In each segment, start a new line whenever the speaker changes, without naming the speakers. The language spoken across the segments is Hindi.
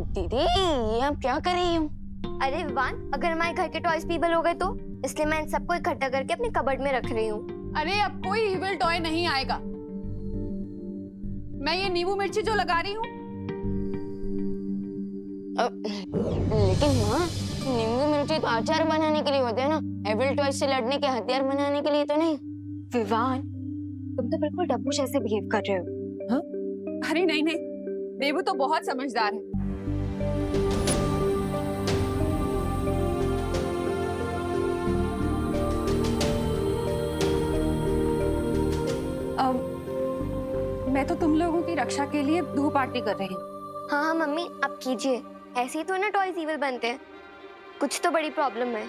दीदी ये आप क्या कर रही हो?
अरे विवान, अगर हमारे घर के टॉयज पीबल हो गए तो इसलिए मैं इन सबको इकट्ठा करके अपने कबर्ड में रख रही हूँ।
अरे अब कोई इविल टॉय नहीं आएगा। मैं ये नींबू मिर्ची जो लगा रही हूँ।
लेकिन माँ, नींबू मिर्ची तो अचार बनाने के लिए होते हैं ना, एविल टॉय से लड़ने के हथियार बनाने के लिए तो नहीं।
विवान, तुम तो बिल्कुल डब्बू जैसे बिहेव कर रहे हो।
हाँ? अरे नहीं नहीं, देवू तो बहुत समझदार है। मैं तो तुम लोगों की रक्षा के लिए धूप आरती कर रही हूँ।
हाँ हाँ मम्मी, आप कीजिए। ऐसे ही तो ना टॉयज इविल बनते हैं। कुछ तो बड़ी प्रॉब्लम है।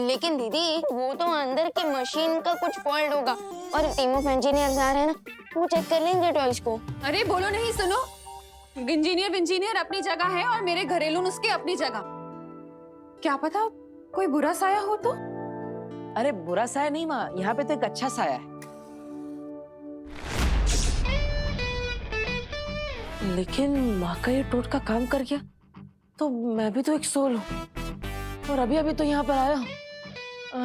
लेकिन दीदी वो तो अंदर की मशीन का कुछ फॉल्ट होगा और टीम ऑफ इंजीनियर्स आ रहे हैं ना, वो चेक कर लेंगे टॉयज को।
अरे बोलो नहीं, सुनो। इंजीनियर अपनी जगह है और मेरे घरेलू नुस्खे अपनी जगह। क्या पता कोई बुरा साया हो तो?
अरे बुरा साया नहीं माँ, यहाँ पे तो एक अच्छा साया है। लेकिन माँ का ये टोटका काम कर गया तो मैं भी तो एक सोल हूँ और अभी अभी तो यहाँ पर आया हूँ।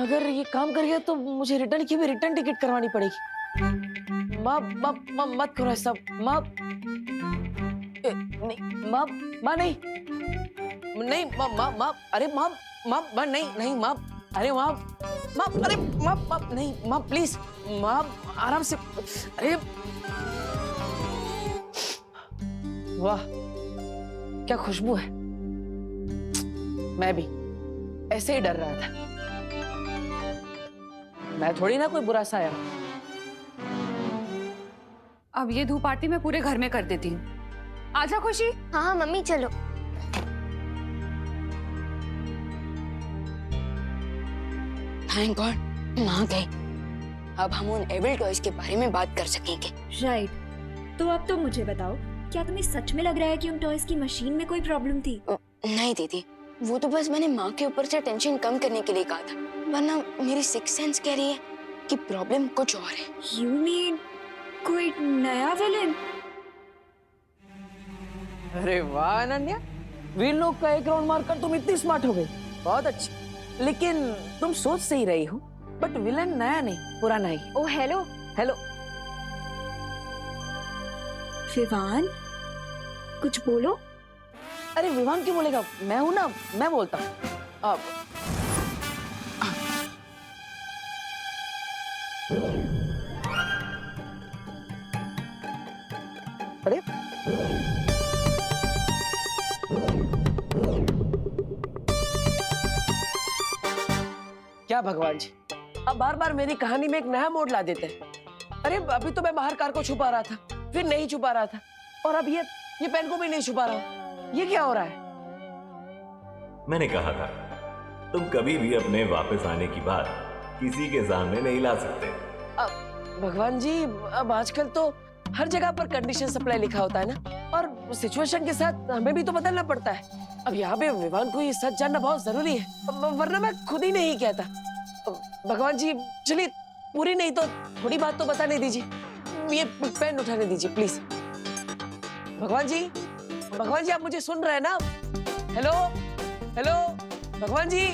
अगर ये काम कर गया तो मुझे रिटर्न की भी रिटर्न टिकट करवानी पड़ेगी। माँ माँ माँ मत करो ऐसा। माँ नहीं, माँ माँ नहीं नहीं, माँ माँ माँ अरे माँ माँ माँ नहीं नहीं माँ, अरे माँ माँ, अरे माँ माँ नहीं माँ प्लीज माँ आराम से। अरे वाह क्या खुशबू है। मैं भी ऐसे ही डर रहा था। मैं थोड़ी ना कोई बुरा साया हूं।
अब ये धूप आरती मैं पूरे घर में कर देती हूँ। आजा खुशी।
हाँ हाँ मम्मी, चलो।
थैंक गॉड माँ गई। अब हम उन एविल टॉयज के बारे में बात कर सकेंगे।
राइट। तो अब तो मुझे बताओ, क्या तुम्हें सच में लग रहा है कि उन टॉयज की मशीन में कोई प्रॉब्लम थी?
नहीं दीदी, वो तो बस मैंने माँ के ऊपर से टेंशन कम करने के लिए कहा था, वरना मेरी सिक्स सेंस कह रही है कि प्रॉब्लम कुछ और है।
You mean कोई नया विलेन?
अरे वाह अनन्या, वीर लोग का एक राउंड मारकर तुम इतनी स्मार्ट हो गई। बहुत अच्छी। लेकिन तुम सोच सही रही हो, बट विलन नया नहीं पुराना ही।
ओ हेलो।
हेलो।
विवान, कुछ बोलो।
अरे विवान क्यों बोलेगा, मैं हूं ना, मैं बोलता हूँ। अब अरे क्या भगवान जी, अब बार बार मेरी कहानी में एक नया मोड़ ला देते हैं। अरे अभी तो मैं बाहर कार को छुपा रहा था, फिर नहीं छुपा रहा था, और अब ये पेन को भी नहीं छुपा रहा। ये क्या हो रहा है?
मैंने कहा था तुम कभी भी अपने वापस आने की बात किसी के सामने नहीं ला सकते।
अब भगवान जी, अब आजकल तो हर जगह पर कंडीशन सप्लाई लिखा होता है ना, और सिचुएशन के साथ हमें भी तो बदलना पड़ता है। अब यहाँ पे विवान को ये सच जानना बहुत जरूरी है, वरना मैं खुद ही नहीं कहता। भगवान जी चलिए, पूरी नहीं तो थोड़ी बात तो बताने दीजिए। ये पेन उठाने दीजिए प्लीज। भगवान जी आप मुझे सुन रहे हैं ना? हेलो हेलो भगवान जी,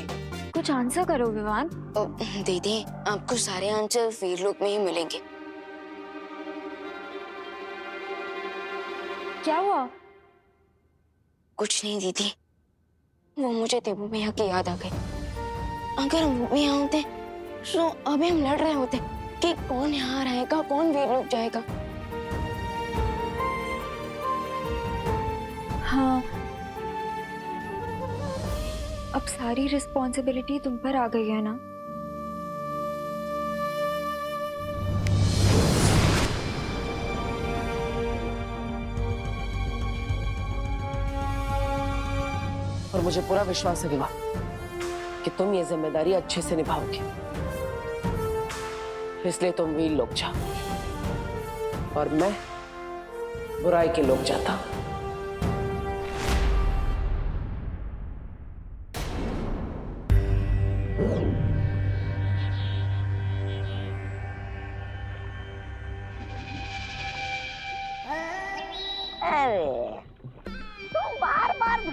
कुछ आंसर करो विवान।
दीदी आपको सारे आंसर वीर लोक में ही मिलेंगे।
क्या हुआ?
कुछ नहीं दीदी, वो मुझे देवू भैया की याद आ गई। अगर वो भी यहाँ होते तो अभी हम लड़ रहे होते कि कौन यहाँ रहेगा, कौन वीर लोक जाएगा।
हाँ, अब सारी रिस्पॉन्सिबिलिटी तुम पर आ गई है ना?
और मुझे पूरा विश्वास है विवाह कि तुम ये जिम्मेदारी अच्छे से निभाओगे, इसलिए तुम वीर लोग जाओ और मैं बुराई के लोग जाता हूं।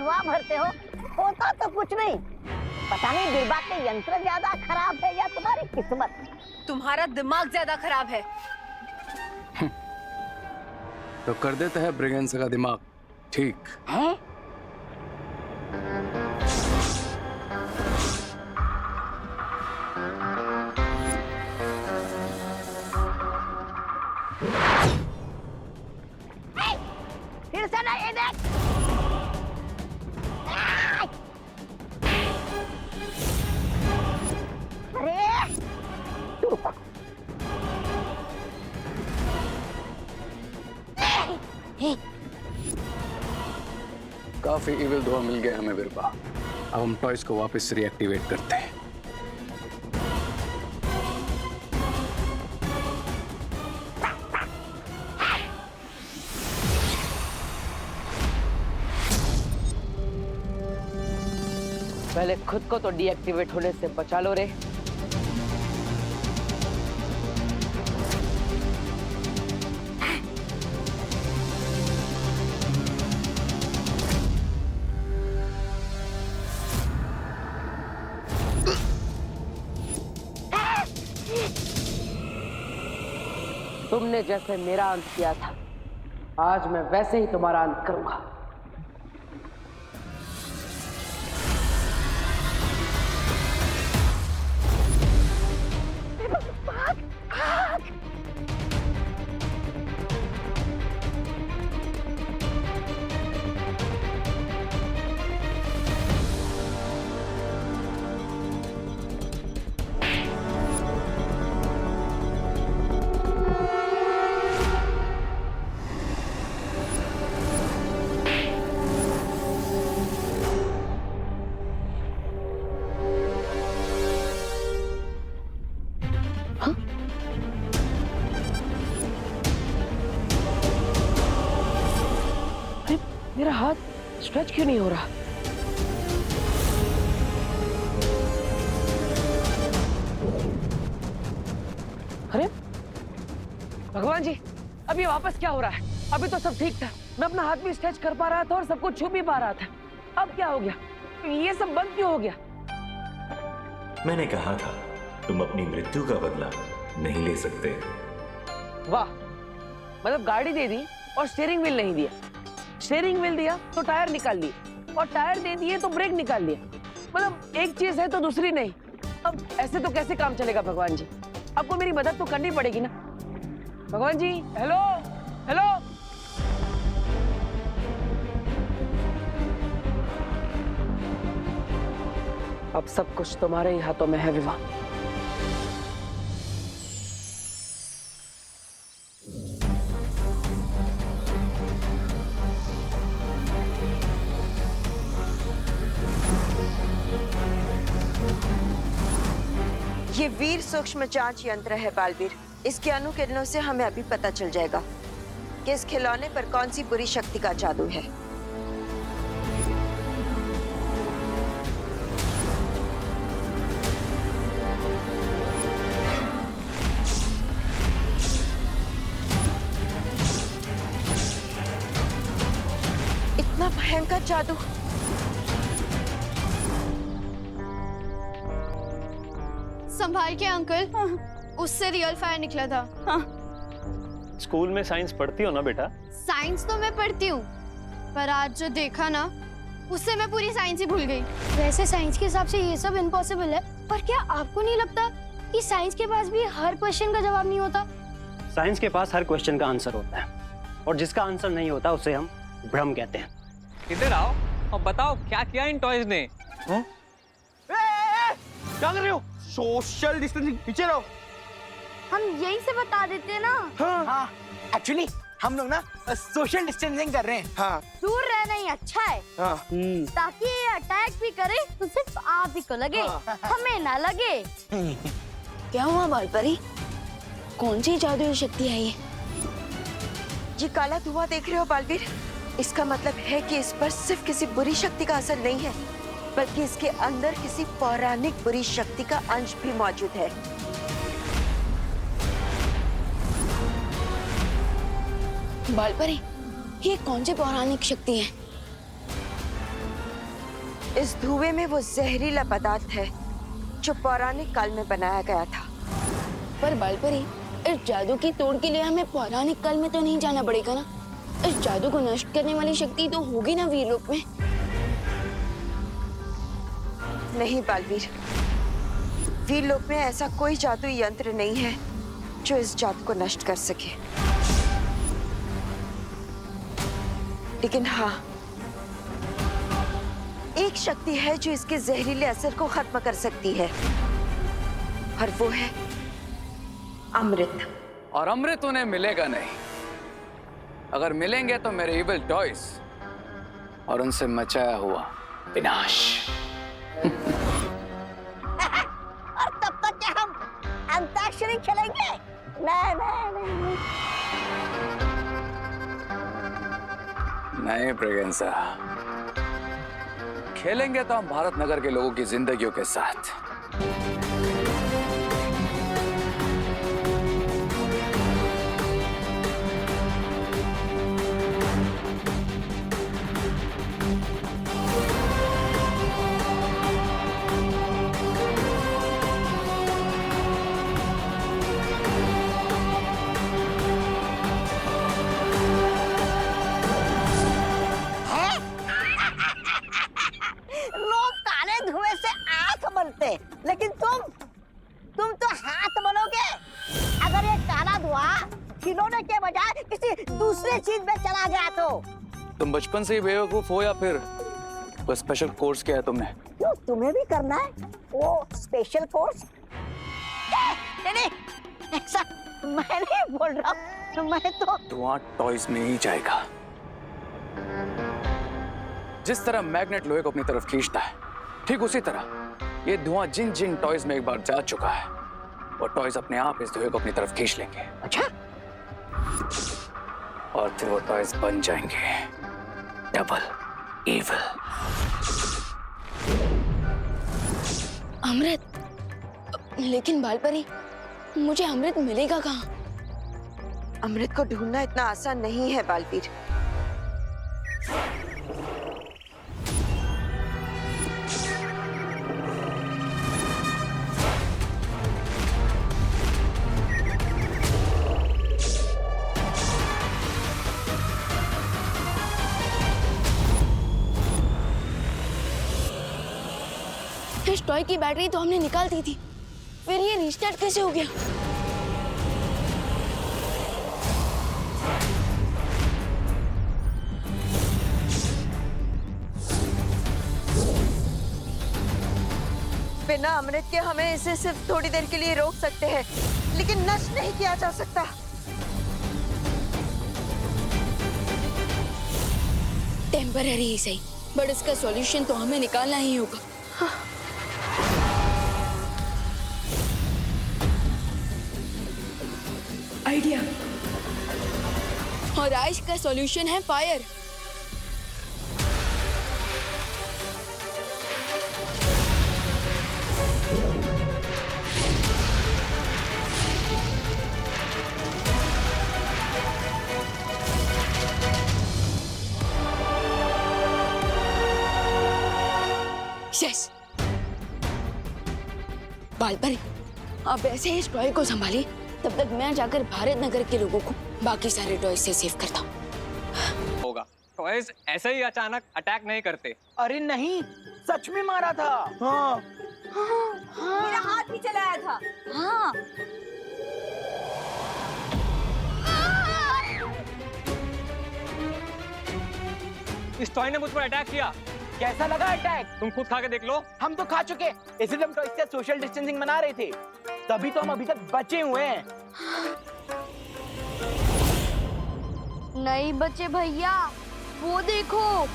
हवा भरते हो, होता तो कुछ नहीं। पता नहीं बिरबा के यंत्र ज्यादा खराब है या तुम्हारी किस्मत।
तुम्हारा दिमाग ज्यादा खराब है।
तो कर देते हैं ब्रिगेंस का दिमाग ठीक
है? फिर से ना ये देख। अरे रुक।
काफी इविल धुआं मिल गया हमें बिरबा। अब हम टॉयज को वापस रिएक्टिवेट करते हैं।
पहले खुद को तो डीएक्टिवेट होने से बचा लो रे। तुमने जैसे मेरा अंत किया था, आज मैं वैसे ही तुम्हारा अंत करूंगा। मेरा हाथ स्ट्रेच क्यों नहीं हो रहा? अरे भगवान जी, अब ये वापस क्या हो रहा है? अभी तो सब ठीक था, मैं अपना हाथ भी स्ट्रेच कर पा रहा था और सब कुछ छू भी पा रहा था। अब क्या हो गया? ये सब बंद क्यों हो गया?
मैंने कहा था तुम अपनी मृत्यु का बदला नहीं ले सकते।
वाह, मतलब गाड़ी दे दी और स्टीयरिंग व्हील नहीं दिया, स्टीयरिंग व्हील दिया तो टायर निकाल दिए, और टायर दे दिए तो ब्रेक निकाल दिया। मतलब एक चीज है तो दूसरी नहीं। अब ऐसे तो कैसे काम चलेगा भगवान जी? आपको मेरी मदद तो करनी पड़ेगी ना भगवान जी। हेलो हेलो, अब सब कुछ तुम्हारे ही हाथों में है विवाह।
ये वीर सूक्ष्म जांच यंत्र है बालवीर। इसके अनुकिरणों से हमें अभी पता चल जाएगा कि इस खिलौने पर कौन सी बुरी शक्ति का जादू है। इतना भयंकर जादू।
संभाल के अंकल, उससे रियल फायर निकला था।
स्कूल में साइंस पढ़ती हो ना बेटा?
साइंस तो मैं पढ़ती हूँ, पर आज जो देखा ना, उससे मैं पूरी साइंस ही भूल गई। वैसे साइंस के हिसाब से ये सब इम्पॉसिबल है, पर क्या आपको नहीं लगता कि साइंस के पास भी हर क्वेश्चन का जवाब नहीं होता?
साइंस के पास हर क्वेश्चन का आंसर होता है, और जिसका आंसर नहीं होता उसे हम भ्रम कहते हैं।
इधर आओ और बताओ क्या किया इन टॉयज ने?
क्या कर रहे हो? सोशल डिस्टेंसिंग, पीछे रहो।
हम यही से बता देते हैं ना।
हाँ, एक्चुअली हम लोग ना सोशल डिस्टेंसिंग कर रहे हैं। हाँ,
दूर रहना ही अच्छा है।
हाँ,
ताकि ये अटैक भी करे तो सिर्फ आप ही को लगे, हमें ना लगे।
क्या हुआ बालपरी? कौन सी जादुई शक्ति है ये?
ये काला धुआं देख रहे हो बालवीर? इसका मतलब है कि इस पर सिर्फ किसी बुरी शक्ति का असर नहीं है, बल्कि इसके अंदर किसी पौराणिक बुरी शक्ति का अंश भी मौजूद है।
बालपरी, ये कौन सी पौराणिक शक्ति है?
इस धुएं में वो जहरीला पदार्थ है जो पौराणिक काल में बनाया गया था।
पर बालपरी, इस जादू की तोड़ के लिए हमें पौराणिक काल में तो नहीं जाना पड़ेगा ना। इस जादू को नष्ट करने वाली शक्ति तो होगी ना वीरलोक में।
नहीं बालवीर, वीरलोक में ऐसा कोई जादुई यंत्र नहीं है जो इस जादू को नष्ट कर सके। लेकिन हाँ, एक शक्ति है जो इसके जहरीले असर को खत्म कर सकती है, और वो है अमृत।
और अमृत उन्हें मिलेगा नहीं। अगर मिलेंगे तो मेरे इविल टॉयज और उनसे मचाया हुआ विनाश।
और तब तक क्या हम अंताक्षरी खेलेंगे? नहीं।
नहीं ब्रिगेंसा, खेलेंगे तो हम भारत नगर के लोगों की जिंदगियों के साथ।
लोग काले धुएं से आंख बनते, लेकिन तुम तो हाथ बनोगे। अगर ये काला धुआं खिलौने के बजाय किसी दूसरे चीज में चला गया तो?
तुम बचपन से ही बेवकूफ हो या फिर कोई स्पेशल कोर्स किया है तुमने?
क्यों, तुम्हें भी करना है वो स्पेशल कोर्स? नहीं, ऐसा मैं नहीं बोल रहा हूँ। मैं तो
धुआं टॉयज में ही जाएगा। जिस तरह मैग्नेट लोहे को अपनी तरफ खींचता है, ठीक उसी तरह ये धुआं जिन जिन टॉयज में एक बार जा चुका है, वो टॉयज अपने आप इस धुएं को अपनी तरफ खींच लेंगे।
अच्छा,
और फिर वो टॉयज बन जाएंगे डबल इविल।
अमृत? लेकिन बालपरी, मुझे अमृत मिलेगा कहाँ?
अमृत को ढूंढना इतना आसान नहीं है बालवीर।
इस टॉय की बैटरी तो हमने निकाल दी थी, फिर ये रिस्टार्ट कैसे हो गया?
बिना अमृत के हमें इसे सिर्फ थोड़ी देर के लिए रोक सकते हैं, लेकिन नष्ट नहीं किया जा सकता।
टेम्पररी ही सही, बट इसका सॉल्यूशन तो हमें निकालना ही होगा।
आइडिया।
और आज का सॉल्यूशन है फायर। यस, बालपरी, आप ऐसे ही इस टॉय को संभालिए, तब तक मैं जाकर भारत नगर के लोगों को बाकी सारे टॉयज से सेव करता हूँ।
होगा, टॉयज ऐसे ही अचानक अटैक नहीं करते।
अरे नहीं, सच में मारा था। हाँ।
मेरा हाथ भी चलाया था। हाँ।
इस टॉय ने मुझ पर अटैक किया।
कैसा लगा अटैक?
तुम खुद खा के देख लो।
हम तो खा चुके, इसलिए हम टॉयज से सोशल डिस्टेंसिंग मना रहे थे, तभी तो हम अभी तक बचे हुए हैं।
नहीं बचे भैया, वो देखो।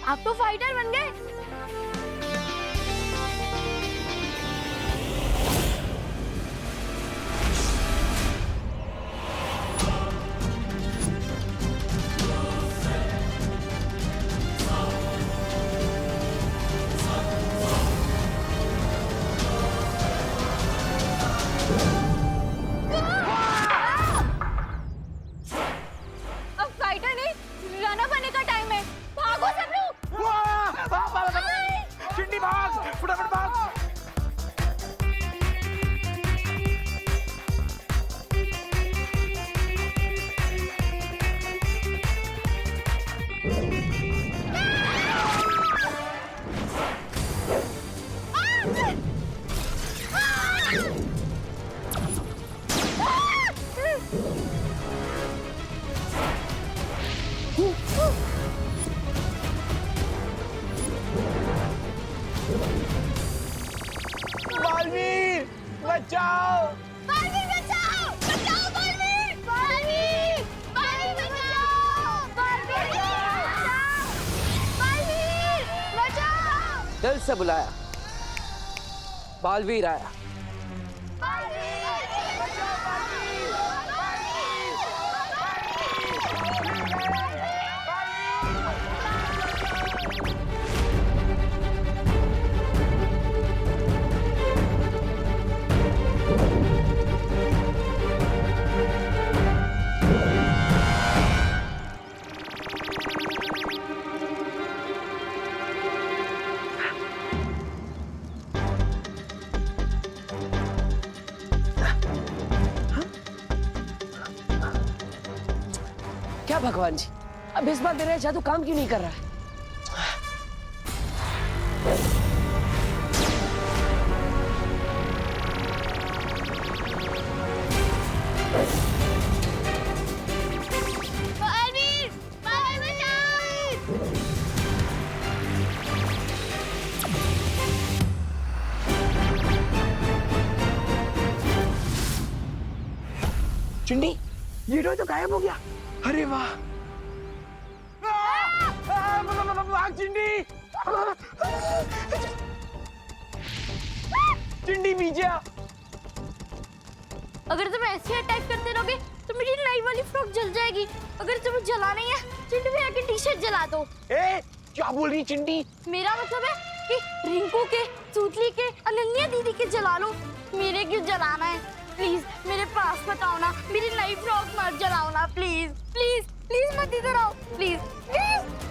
आप तो फाइटर बन गए। अब फाइटर नहीं, रनर बनने का टाइम है। भागो सब लोग।
चिंटी भाग, फटाफट भाग। बालवीर, बचाओ।
बालवीर बचाओ! बचाओ बालवीर! बालवीर! बालवीर बचाओ! बालवीर बचाओ! बालवीर बचाओ!
दिल से बुलाया, बालवीर आया। क्या भगवान जी, अब इस बार मेरा जादू काम क्यों नहीं कर रहा है?
बालवीर! बालवीर बचाओ!
चिंटी, ये टॉय तो गायब हो गया। अरे वाह। भाग चिंटी। चिंटी पीछे आ।
अगर तुम ऐसे अटैक करते रहोगे तो मेरी नई वाली फ्रॉक जल जाएगी। अगर तुम्हें जलाना ही है, चिंटू भैया की टी-शर्ट जला दो।
ए, क्या बोल रही चिंटी?
मेरा मतलब है कि रिंकू के, सूतली के, अनन्या दीदी के जला लो। मेरे क्यों जलाना है? प्लीज मेरे पास मत आओ ना, मेरी नई फ्रॉक मत जलाओ ना, प्लीज प्लीज प्लीज मत इधर आओ, प्लीज प्लीज।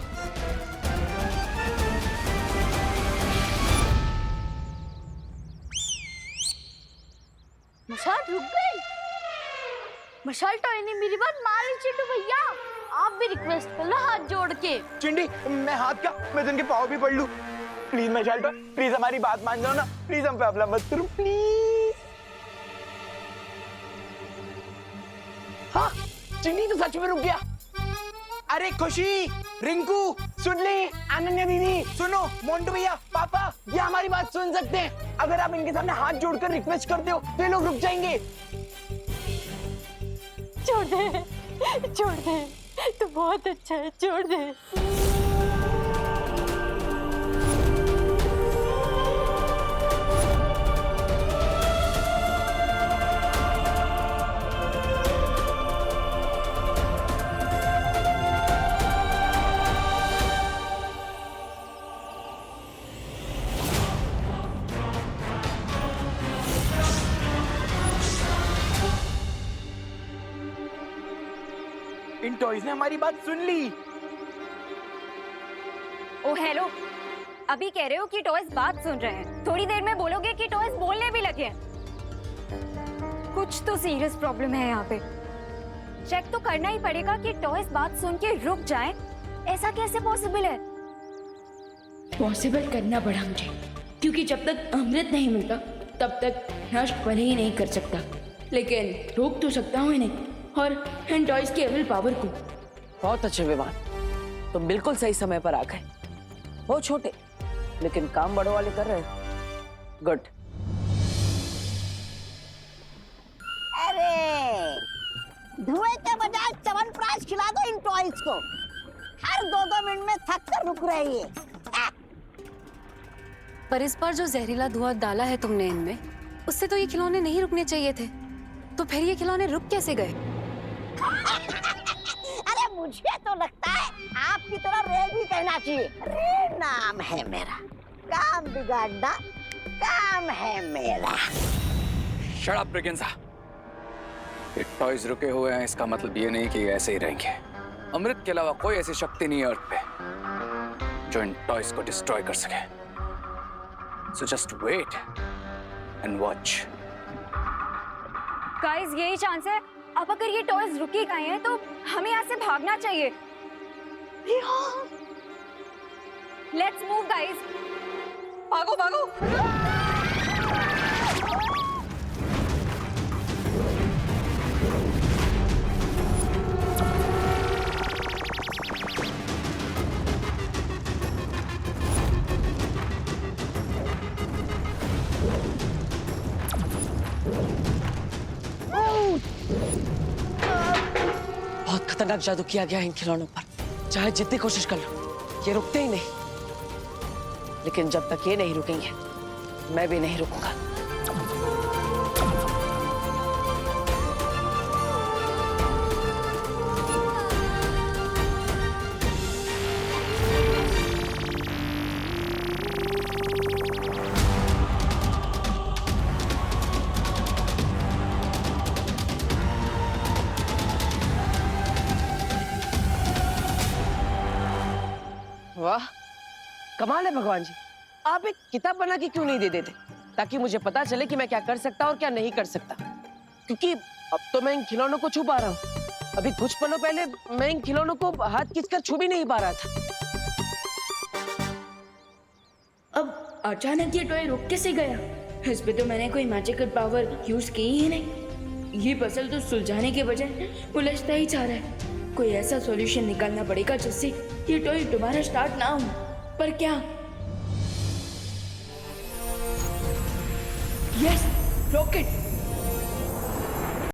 मशाल रुक गई। मशाल टॉय ने मेरी बात मान ली। चिंटू भैया आप भी रिक्वेस्ट कर लो हाथ जोड़ के।
चिंटी, मैं हाथ क्या, मैं तुमके पाँव भी पढ़ लूं। प्लीज मशाल टॉय, प्लीज हमारी बात मान जाओ ना। प्लीज हम पे हमला मत करो, प्लीज। हाँ, चिंटी तो सच में रुक गया। अरे खुशी, रिंकू, सुनली, अनन्या दीदी, सुनो, मोंटू भैया, पापा, ये हमारी बात सुन सकते हैं। अगर आप इनके सामने हाथ जोड़कर रिक्वेस्ट करते हो तो ये लोग रुक जाएंगे।
छोड़ दे, छोड़ दे, तू बहुत अच्छा है, छोड़ दे।
इन टॉयज ने हमारी बात सुन ली।
ओ हेलो, अभी कह रहे हो कि टॉयज बात सुन रहे हैं, थोड़ी देर में बोलोगे कि टॉयज बोलने भी लगे हैं। कुछ तो सीरियस प्रॉब्लम है यहाँ पे। चेक तो करना ही पड़ेगा कि टॉयज बात सुन के रुक जाएं। ऐसा कैसे पॉसिबल है?
पॉसिबल करना पड़ा मुझे, क्योंकि जब तक अमृत नहीं मिलता तब तक नष्ट भले ही नहीं कर सकता, लेकिन रोक तो सकता हूँ इन्हें और इन टॉयज की एविल पावर को।
बहुत अच्छे विमान, तुम बिल्कुल सही समय पर आ गए। वो छोटे लेकिन काम बड़ों वाले कर रहे हैं। गुड।
अरे धुएं के बजाय च्यवनप्राश खिला दो इन टॉयज को। हर 2-2 मिनट में थक कर रुक रही है।
पर इस बार जो जहरीला धुआं डाला है तुमने इनमें, उससे तो ये खिलौने नहीं रुकने चाहिए थे। तो फिर ये खिलौने रुक कैसे गए?
अरे मुझे तो लगता है आपकी तरह रे भी कहना चाहिए। रे नाम है मेरा, काम बिगाड़ना काम है मेरा।
Shut up Braganza. ये टॉयज रुके हुए हैं, इसका मतलब ये नहीं कि ये ऐसे ही रहेंगे। अमृत के अलावा कोई ऐसी शक्ति नहीं है अर्थ पे जो इन टॉयज को डिस्ट्रॉय कर सके। So just wait and watch.
Guys यही चांस है। अब अगर ये टॉयज रुक ही गए हैं तो हमें यहाँ से भागना चाहिए। Let's move guys. भागो भागो।
बहुत खतरनाक जादू किया गया है इन खिलौनों पर। चाहे जितनी कोशिश कर लो, ये रुकते ही नहीं। लेकिन जब तक ये नहीं रुकेंगे, मैं भी नहीं रुकूंगा। वाह, कमाल है भगवान जी। आप एक किताब बना के क्यों नहीं दे देते, ताकि मुझे पता चले कि मैं क्या कर सकता और क्या नहीं कर सकता। क्योंकि अब तो मैं इन खिलौनों को छू पा रहा हूँ। अभी कुछ पलों पहले मैं इन खिलौनों को हाथ खींचकर छू भी नहीं पा रहा था।
अब अचानक ये टॉय रुक कैसे गया? इस पे तो मैंने कोई मैजिकल पावर यूज की ही नहीं। ये पजल तो सुलझाने के बजाय उलझता ही जा रहा है। कोई ऐसा सॉल्यूशन निकालना पड़ेगा जिससे ये टॉय दोबारा स्टार्ट ना हो। पर क्या? Yes, rocket.